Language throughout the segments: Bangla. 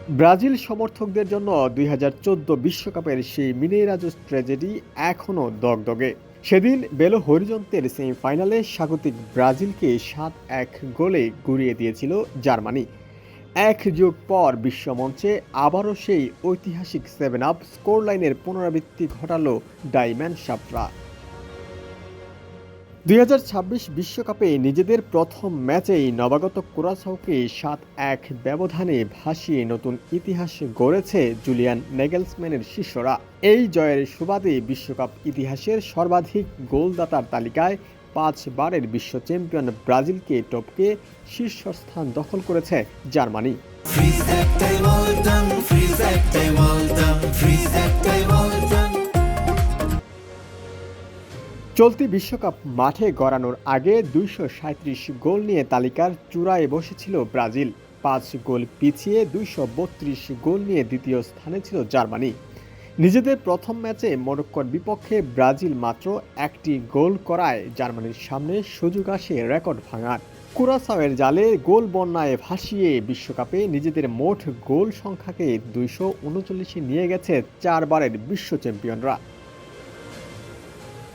ব্রাজিল সমর্থকদের জন্য ২০১৪ বিশ্বকাপের সেই মিনেইরাজোস ট্র্যাজেডি এখনও দগদগে। সেদিন বেলো হরিজন্তের সেমিফাইনালে স্বাগতিক ব্রাজিলকে ৭-১ গোলে গুঁড়িয়ে দিয়েছিল জার্মানি। এক যুগ পর বিশ্বমঞ্চে আবারও সেই ঐতিহাসিক 7-আপ স্কোরলাইনের পুনরাবৃত্তি ঘটাল ডাইম্যানশাফরা। ২০২৬ বিশ্বকাপে নিজেদের প্রথম ম্যাচেই নবাগত কুরাসাওকে ৭-১ ব্যবধানে ভাসিয়ে নতুন ইতিহাস গড়েছে জুলিয়ান নেগেলসম্যানের শিষ্যরা। এই জয়ের সুবাদে বিশ্বকাপ ইতিহাসের সর্বাধিক গোলদাতার তালিকায় ৫ বারের বিশ্ব চ্যাম্পিয়ন ব্রাজিলকে টপকে শীর্ষস্থান দখল করেছে জার্মানি। চলতি বিশ্বকাপ মাঠে গড়ানোর আগে ২৩৭ গোল নিয়ে তালিকার চূড়ায় বসেছিল ব্রাজিল। ৫ গোল পিছিয়ে ২৩২ গোল নিয়ে দ্বিতীয় স্থানে ছিল জার্মানি। নিজেদের প্রথম ম্যাচে মরক্কোর বিপক্ষে ব্রাজিল মাত্র একটি গোল করায় জার্মানির সামনে সুযোগ আসে রেকর্ড ভাঙার। কুরাসাওয়ের জালে গোল বন্যায় ভাসিয়ে বিশ্বকাপে নিজেদের মোট গোল সংখ্যাকে ২৩৯-এ নিয়ে গেছে ৪ বারের বিশ্ব চ্যাম্পিয়নরা।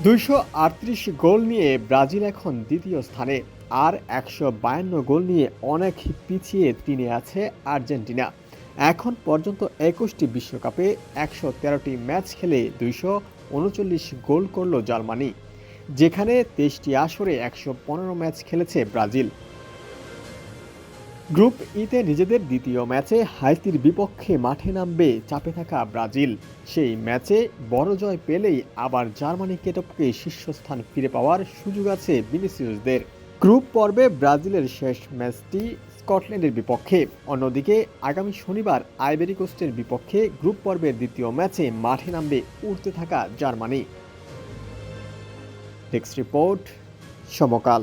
২৩৮ গোল নিয়ে ব্রাজিল এখন দ্বিতীয় স্থানে, আর ১৫২ গোল নিয়ে অনেক পিছিয়ে ৩-এ আছে আর্জেন্টিনা। এখন পর্যন্ত ২১টি বিশ্বকাপে ১১৩টি ম্যাচ খেলে ২৩৯ গোল করল জার্মানি, যেখানে ২৩টি আসরে ১১৫ ম্যাচ খেলেছে ব্রাজিল। গ্রুপ ইতে নিজেদের দ্বিতীয় ম্যাচে হাইতির বিপক্ষে মাঠে নামবে চাপে থাকা ব্রাজিল। সেই ম্যাচে বড় জয় পেলেই আবার জার্মানিকে টপকে শীর্ষস্থান ফিরে পাওয়ার সুযোগ আছে ভিনিসিয়াসদের। গ্রুপ পর্বে ব্রাজিলের শেষ ম্যাচটি স্কটল্যান্ডের বিপক্ষে। অন্যদিকে আগামী শনিবার আইভরি কোস্টের বিপক্ষে গ্রুপ পর্বের দ্বিতীয় ম্যাচে মাঠে নামবে উঠতে থাকা জার্মানি। ডেস্ক রিপোর্ট, সমকাল।